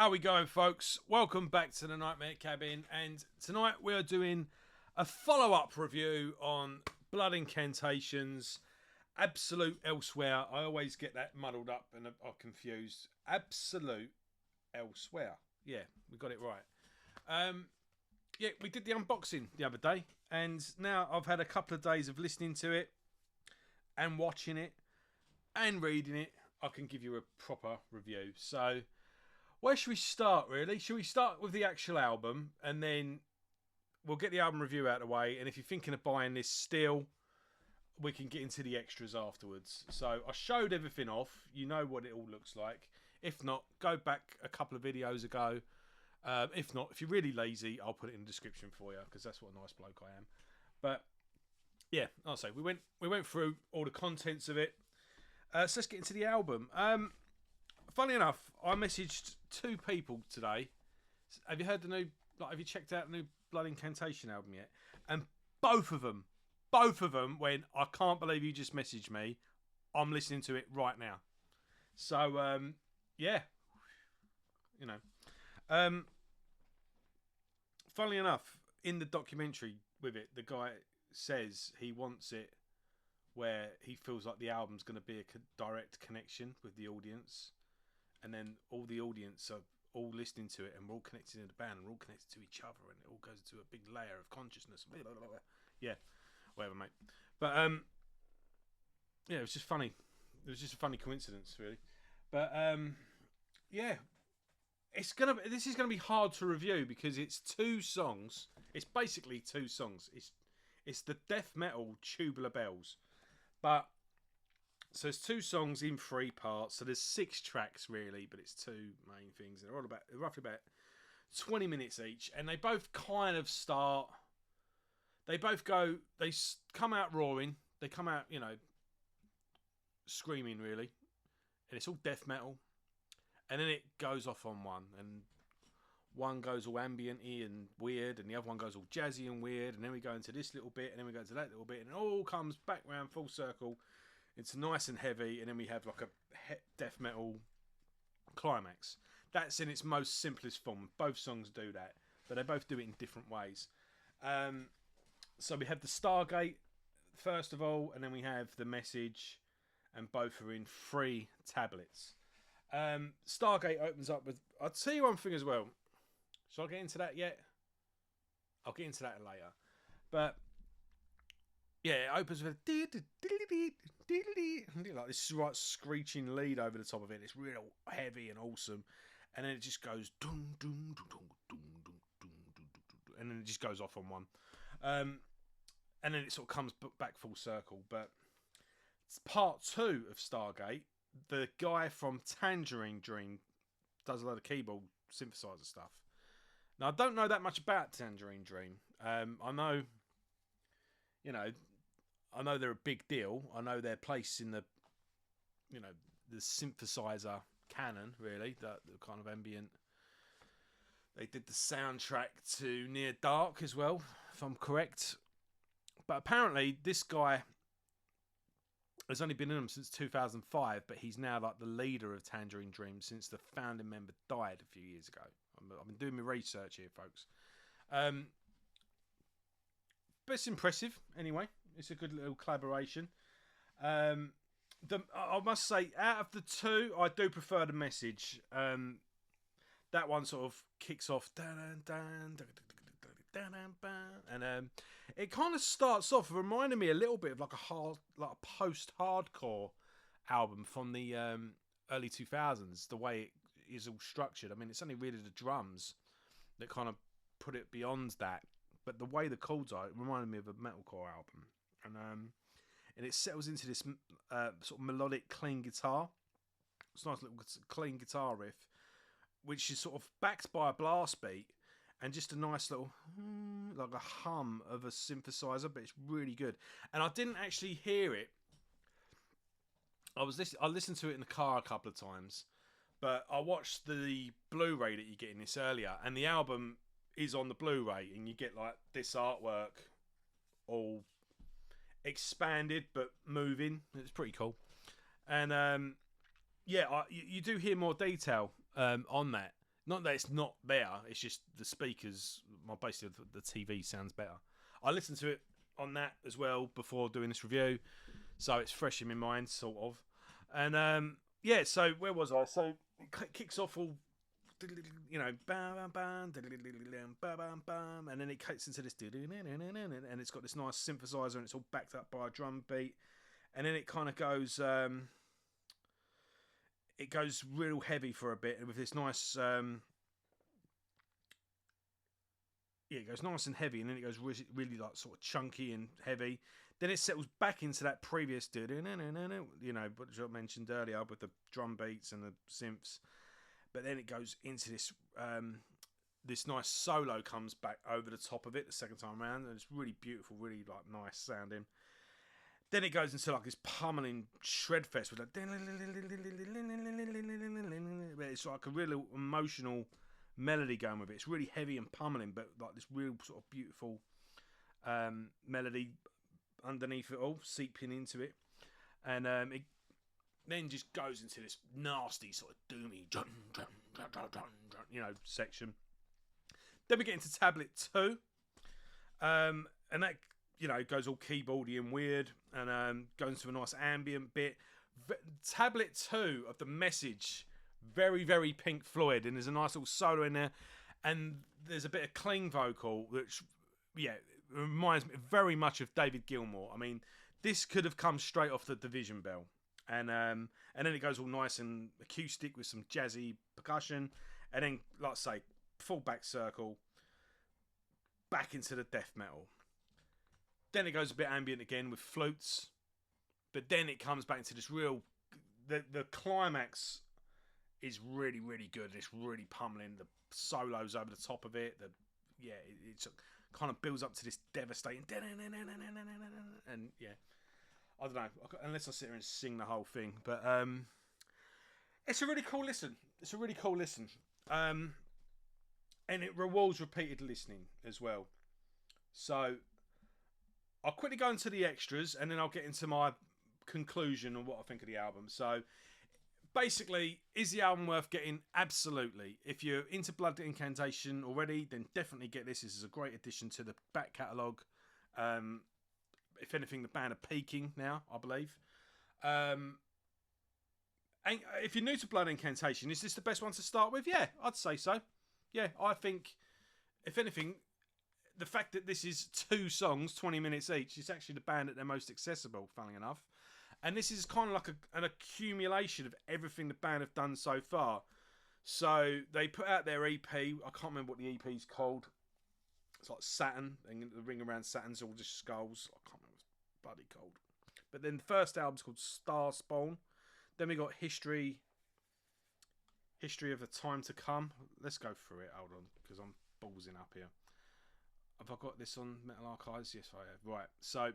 How we going, folks? Welcome back to the Nightmare Cabin, and tonight we are doing a follow-up review on Blood Incantations. Absolute Elsewhere. I always get that muddled up and I'm confused. Absolute Elsewhere. Yeah, we got it right. Yeah, we did the unboxing the other day, and now I've had a couple of days of listening to it and watching it and reading it. I can give you a proper review. So, where should we start, really? Should we start with the actual album, and then we'll get the album review out of the way, and if you're thinking of buying this still, we can get into the extras afterwards. So I showed everything off. You know what it all looks like. If not, go back a couple of videos ago. If not, if you're really lazy, I'll put it in the description for you, because that's what a nice bloke I am. But yeah, I'll say we went through all the contents of it. So let's get into the album. Funny enough, I messaged two people today. Have you heard the new? Have you checked out the new Blood Incantation album yet? And both of them went, I can't believe you just messaged me. I'm listening to it right now. So yeah, you know. Funnily enough, in the documentary with it, the guy says he wants it where he feels like the album's going to be a direct connection with the audience, and then all the audience are all listening to it, and we're all connected in the band, and we're all connected to each other, and it all goes into a big layer of consciousness. Blah, blah, blah, blah. Yeah, whatever, mate. But yeah, it was just funny. It was just a funny coincidence, really. But yeah, this is gonna be hard to review because it's two songs. It's basically two songs. It's the death metal Tubular Bells, but so it's two songs in three parts. So there's 6 tracks really, but it's two main things. They're all about roughly about 20 minutes each, and they both kind of start. They both go. They come out roaring. They come out, screaming really, and it's all death metal. And then it goes off on one, and one goes all ambient-y and weird, and the other one goes all jazzy and weird, and then we go into this little bit, and then we go into that little bit, and it all comes back round full circle. It's nice and heavy, and then we have like a death metal climax. That's in its most simplest form. Both songs do that, but they both do it in different ways. So we have the Stargate, first of all, and then we have the Message, and both are in 3 tablets. Stargate opens up with... I'll tell you one thing as well. Shall I get into that yet? I'll get into that later. But yeah, it opens with like this right screeching lead over the top of it. It's real heavy and awesome, and then it just goes dum dum dum dum dum dum dum, and then it just goes off on one, and then it sort of comes back full circle. But it's part 2 of Stargate. The guy from Tangerine Dream does a lot of keyboard synthesizer stuff. Now, I don't know that much about Tangerine Dream. I know they're a big deal. I know their place in the synthesizer canon, really, the kind of ambient. They did the soundtrack to Near Dark as well, if I'm correct. But apparently, this guy has only been in them since 2005, but he's now like the leader of Tangerine Dream since the founding member died a few years ago. I've been doing my research here, folks. But it's impressive, anyway. It's a good little collaboration. I must say, out of the 2, I do prefer the Message. That one sort of kicks off, and it kind of starts off reminding me a little bit of like a post-hardcore album from the early 2000s. The way it is all structured. I mean, it's only really the drums that kind of put it beyond that. But the way the chords are, it reminded me of a metalcore album, and it settles into this sort of melodic, clean guitar. It's a nice little clean guitar riff, which is sort of backed by a blast beat and just a nice little like a hum of a synthesizer, but it's really good. And I didn't actually hear it. I listened to it in the car a couple of times, but I watched the Blu-ray that you get in this earlier, and the album is on the Blu-ray, and you get like this artwork all expanded but moving. It's pretty cool. And you do hear more detail on that. Not that it's not there. It's just the speakers. Basically the TV sounds better. I listened to it on that as well before doing this review, so it's fresh in my mind, sort of. And yeah. So where was I? So it kicks off all, you know, bam bam bam bam, and then it kicks into this, and it's got this nice synthesizer, and it's all backed up by a drum beat, and then it kind of goes. It goes real heavy for a bit, and with this nice, it goes nice and heavy, and then it goes really, really like sort of chunky and heavy. Then it settles back into that previous, you know, what I mentioned earlier with the drum beats and the synths. But then it goes into this, this nice solo comes back over the top of it the second time around, and it's really beautiful, really like nice sounding. Then it goes into like this pummeling shred fest with like, it's like a real emotional melody going with it. It's really heavy and pummeling, but like this real sort of beautiful melody underneath it all, seeping into it. And it then just goes into this nasty sort of doomy, you know, section. Then we get into tablet 2, and that, you know, goes all keyboardy and weird, and goes into a nice ambient bit. Tablet 2 of The Message, very, very Pink Floyd, and there's a nice little solo in there, and there's a bit of clean vocal, which, yeah, reminds me very much of David Gilmour. I mean, this could have come straight off the Division Bell, and then it goes all nice and acoustic with some jazzy percussion, and then, like I say, full back circle, back into the death metal. Then it goes a bit ambient again with flutes, but then it comes back into this real. The climax is really, really good. It's really pummeling. The solos over the top of it. It kind of builds up to this devastating. And yeah, I don't know, unless I sit here and sing the whole thing, but it's a really cool listen. It's a really cool listen, and it rewards repeated listening as well. So I'll quickly go into the extras, and then I'll get into my conclusion on what I think of the album. So basically, is the album worth getting? Absolutely. If you're into Blood Incantation already, then definitely get this. This is a great addition to the back catalogue. If anything, the band are peaking now, I believe. And if you're new to Blood Incantation, is this the best one to start with? Yeah, I'd say so. Yeah, I think, if anything, the fact that this is 2 songs, 20 minutes each, is actually the band at their most accessible, funnily enough. And this is kind of like an accumulation of everything the band have done so far. So they put out their EP. I can't remember what the EP's called. It's like Saturn. And the ring around Saturn's all just skulls. I can't remember what it's bloody called. But then the first album's called Star Spawn. Then we got History of the Time to Come. Let's go through it. Hold on, because I'm ballsing up here. Have I got this on Metal Archives? Yes, I have. Right, so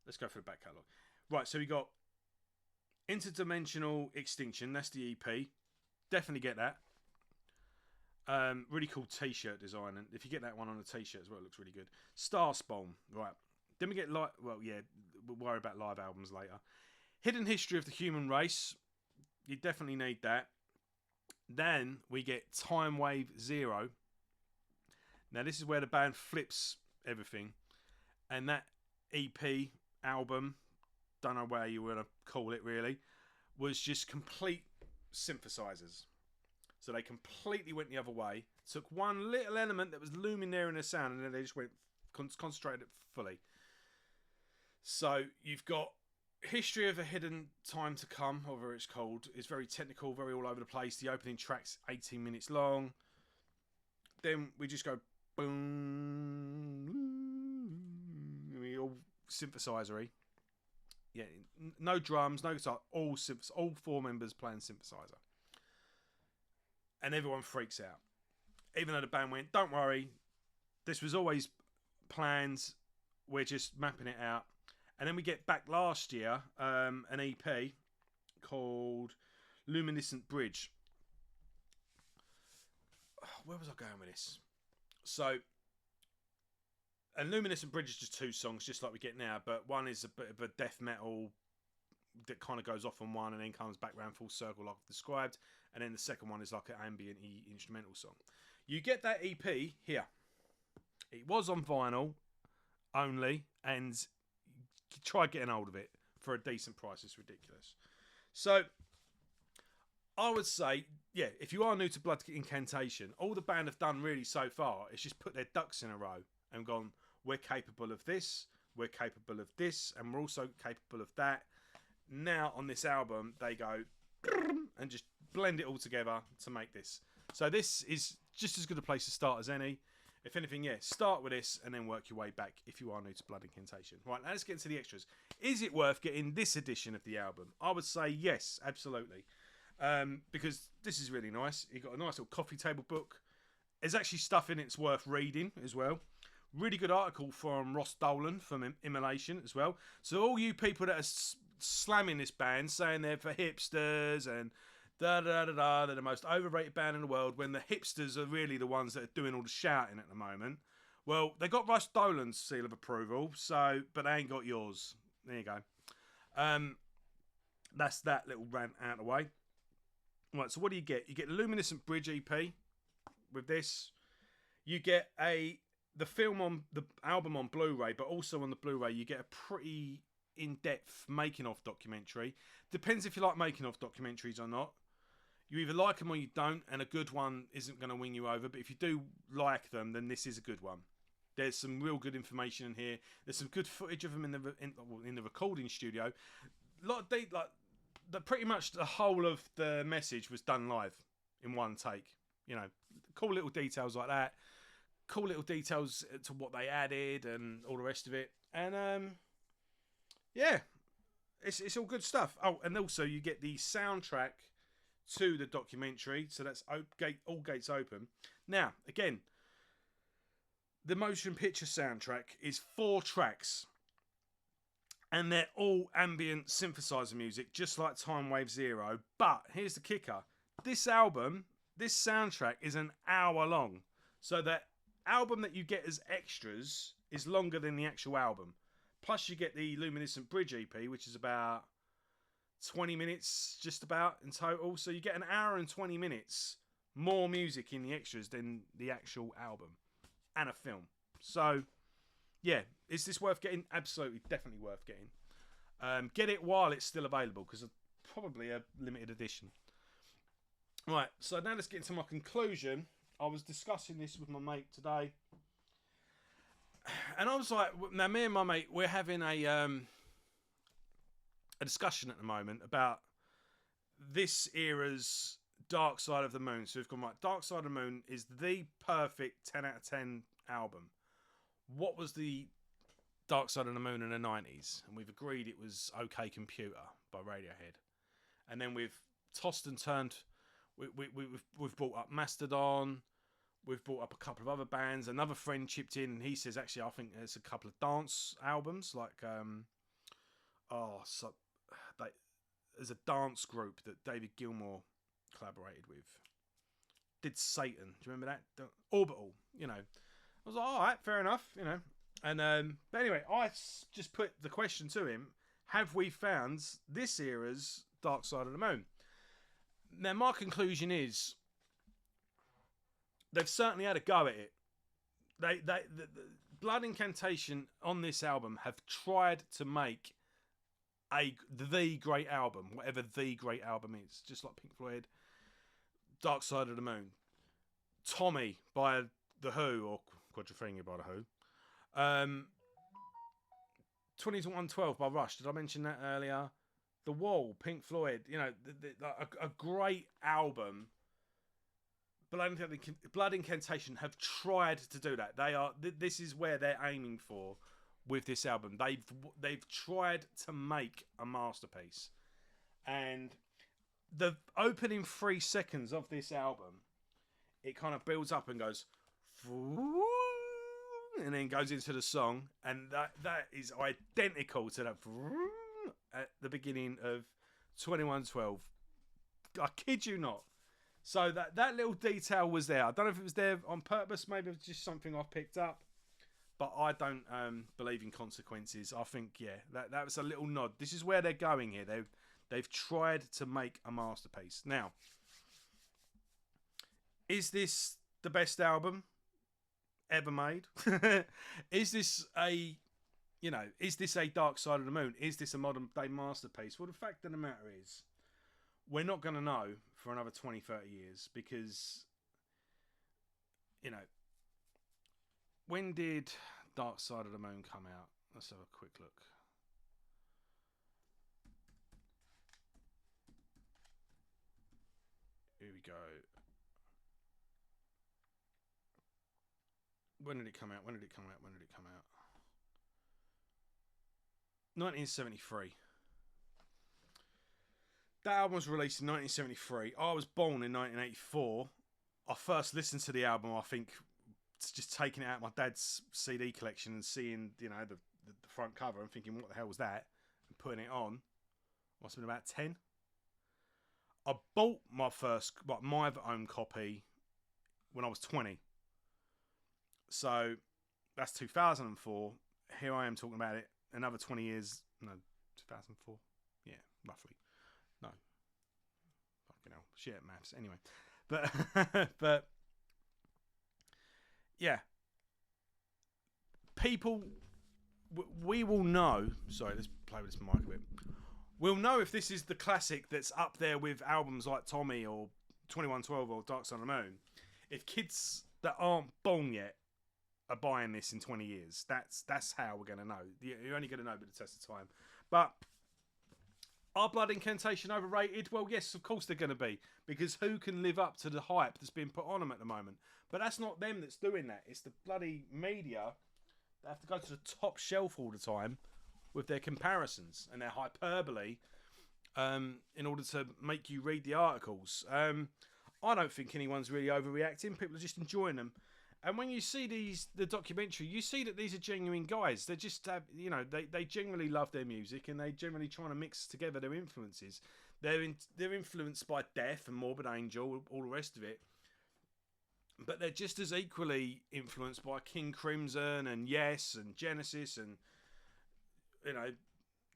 let's go for the back catalogue. Right, so we got Interdimensional Extinction. That's the EP. Definitely get that. Really cool t-shirt design, and if you get that one on a t-shirt as well, it looks really good. Star Spawn. Right. Then we get we'll worry about live albums later. Hidden History of the Human Race. You definitely need that. Then we get Time Wave Zero. Now this is where the band flips everything, and that EP album, don't know where you want to call it really, was just complete synthesizers. So they completely went the other way, took one little element that was looming there in the sound, and then they just went concentrated it fully. So you've got History of a Hidden Time to Come, whatever it's called. It's very technical, very all over the place. The opening track's 18 minutes long. Then we just go boom, all synthesizery. Yeah, no drums, no guitar, all 4 members playing synthesizer. And everyone freaks out. Even though the band went, don't worry, this was always planned, we're just mapping it out. And then we get back last year, an EP called Luminescent Bridge. Where was I going with this? So, and Luminescent Bridge is just 2 songs, just like we get now, but one is a bit of a death metal that kind of goes off on one and then comes back round full circle like I've described, and then the second one is like an ambient-y instrumental song. You get that EP here. It was on vinyl only, and try getting hold of it for a decent price. It's ridiculous. So I would say, yeah, if you are new to Blood Incantation, all the band have done really so far is just put their ducks in a row and gone, we're capable of this, we're capable of this, and we're also capable of that. Now on this album, they go and just blend it all together to make this. So this is just as good a place to start as any. If anything, yeah, start with this and then work your way back if you are new to Blood Incantation. Right, now let's get into the extras. Is it worth getting this edition of the album? I would say yes, absolutely. Because this is really nice. You've got a nice little coffee table book. There's actually stuff in it that's worth reading as well. Really good article from Ross Dolan from Immolation as well. So all you people that are slamming this band, saying they're for hipsters and they're the most overrated band in the world, when the hipsters are really the ones that are doing all the shouting at the moment. Well, they got Ross Dolan's seal of approval, so but they ain't got yours. There you go. That's that little rant out of the way. Right, so what do you get? You get the Luminescent Bridge EP with this. You get the film on the album on Blu-ray, but also on the Blu-ray you get a pretty in-depth making-of documentary. Depends if you like making-of documentaries or not. You either like them or you don't, and a good one isn't going to win you over. But if you do like them, then this is a good one. There's some real good information in here. There's some good footage of them in the recording studio. Pretty much the whole of the message was done live in one take. You know, cool little details like that. Cool little details to what they added and all the rest of it. And yeah, it's all good stuff. Oh, and also you get the soundtrack to the documentary. So that's All Gates Open. Now, again, the motion picture soundtrack is 4 tracks. And they're all ambient synthesizer music, just like Time Wave Zero. But here's the kicker. This album, this soundtrack is an hour long. So that album that you get as extras is longer than the actual album. Plus you get the Luminescent Bridge EP, which is about 20 minutes just about in total. So you get an hour and 20 minutes more music in the extras than the actual album and a film. So yeah, is this worth getting? Absolutely, definitely worth getting. Get it while it's still available, because it's probably a limited edition. Right, so now let's get into my conclusion. I was discussing this with my mate today, and I was like, now me and my mate, we're having a discussion at the moment about this era's Dark Side of the Moon. So we've gone, right, Dark Side of the Moon is the perfect 10 out of 10 album. What was the Dark Side of the Moon in the 90s? And we've agreed it was OK Computer by Radiohead. And then we've tossed and turned. We've brought up Mastodon. We've brought up a couple of other bands. Another friend chipped in, and he says, actually, I think there's a couple of dance albums. Like, there's a dance group that David Gilmour collaborated with. Did Satan. Do you remember that? Orbital, you know. I was like, all right, fair enough, you know. And but anyway, I just put the question to him: have we found this era's Dark Side of the Moon? Now, my conclusion is they've certainly had a go at it. The Blood Incantation on this album have tried to make the great album, whatever the great album is, just like Pink Floyd, Dark Side of the Moon, Tommy by The Who, or Quadrophenia by The Who, 2112 by Rush. Did I mention that earlier? The Wall, Pink Floyd. You know, a great album. Blood Incantation have tried to do that. They are. This is where they're aiming for with this album. They've tried to make a masterpiece, and the opening 3 seconds of this album, it kind of builds up and goes, and then goes into the song, and that is identical to that at the beginning of 2112. I kid you not. So that little detail was there. I don't know if it was there on purpose. Maybe it was just something I picked up. but I don't believe in consequences. I think, yeah, that was a little nod. This is where they're going here. They've tried to make a masterpiece. Now, is this the best album ever made? Is this a is this a Dark Side of the Moon? Is this a modern day masterpiece? Well, the fact of the matter is, we're not going to know for another 20, 30 years because, when did Dark Side of the Moon come out? Let's have a quick look. Here we go. When did it come out? 1973. That album was released in 1973. I was born in 1984. I first listened to the album, I think, just taking it out of my dad's CD collection and seeing, the front cover and thinking, what the hell was that? And putting it on. Must have been about 10. I bought my own copy when I was 20. So that's 2004. Here I am talking about it another 20 years. No, 2004. Yeah, roughly. No. Fucking hell. Shit at maths. Anyway. But yeah. People, we will know. Sorry, let's play with this mic a bit. We'll know if this is the classic that's up there with albums like Tommy or 2112 or Dark Side of the Moon. If kids that aren't born yet are buying this in 20 years, that's how we're going to know. You're only going to know by the test of time. But are Blood Incantation overrated? Well, yes, of course they're going to be, because who can live up to the hype that's been put on them at the moment? But that's not them that's doing that. It's the bloody media that have to go to the top shelf all the time with their comparisons and their hyperbole in order to make you read the articles. I don't think anyone's really overreacting. People are just enjoying them. And when you see the documentary, you see that these are genuine guys. They just have, they genuinely love their music, and they generally trying to mix together their influences. They're influenced by Death and Morbid Angel, all the rest of it. But they're just as equally influenced by King Crimson and Yes and Genesis and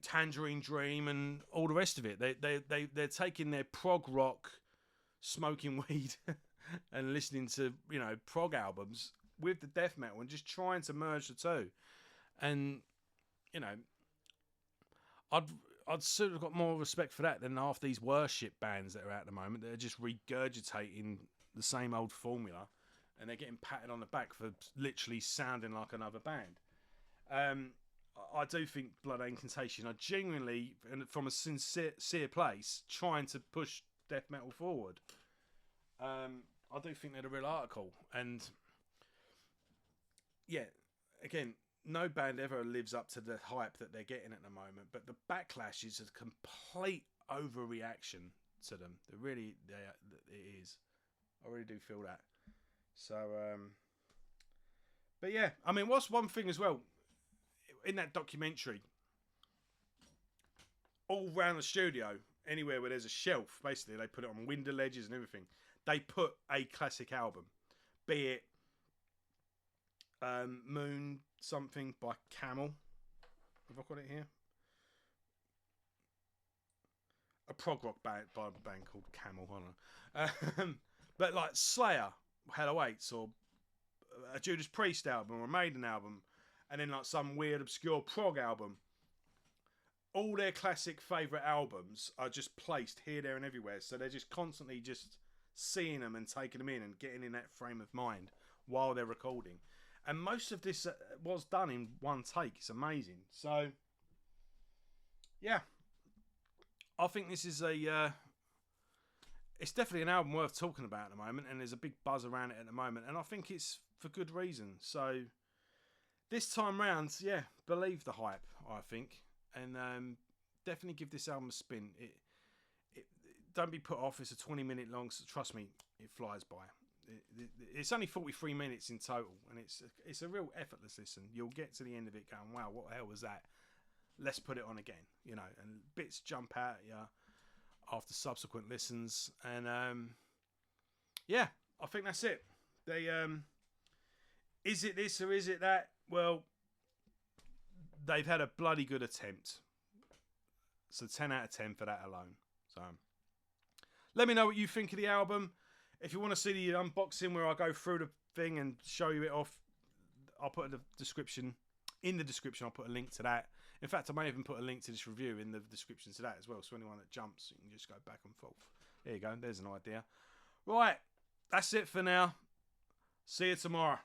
Tangerine Dream and all the rest of it. They're taking their prog rock, smoking weed, and listening to prog albums with the death metal and just trying to merge the two. And I'd sort of got more respect for that than half these worship bands that are out at the moment that are just regurgitating the same old formula, and they're getting patted on the back for literally sounding like another band. I do think Blood Incantation are genuinely, and from a sincere place, trying to push death metal forward. I do think they're the real article. And yeah, again, no band ever lives up to the hype that they're getting at the moment, but the backlash is a complete overreaction to them. It is. I really do feel that. So, but yeah, I mean, what's one thing as well, in that documentary, all around the studio, anywhere where there's a shelf, basically, they put it on window ledges and everything. They put a classic album, be it Moon something by Camel. Have I got it here? A prog rock band by a band called Camel. I don't know. But like Slayer, Hell Awaits, or a Judas Priest album, or a Maiden album, and then like some weird obscure prog album. All their classic favourite albums are just placed here, there and everywhere. So they're just constantly just seeing them and taking them in and getting in that frame of mind while they're recording. And most of this was done in one take. It's amazing. So, yeah. I think this is it's definitely an album worth talking about at the moment, and there's a big buzz around it at the moment, and I think it's for good reason. So this time round, yeah, believe the hype, I think, and definitely give this album a spin. It don't be put off. It's a 20-minute long, so trust me, it flies by. It's only 43 minutes in total, and it's a real effortless listen. You'll get to the end of it going, wow, what the hell was that? Let's put it on again, and bits jump out at you after subsequent listens, and yeah, I think that's it. They is it this or is it that? well, they've had a bloody good attempt. So 10 out of 10 for that alone. So let me know what you think of the album. If you want to see the unboxing where I go through the thing and show you it off, I'll put the description. In the description, I'll put a link to that. In fact, I may even put a link to this review in the description to that as well. So anyone that jumps, you can just go back and forth. There you go. There's an idea. Right. That's it for now. See you tomorrow.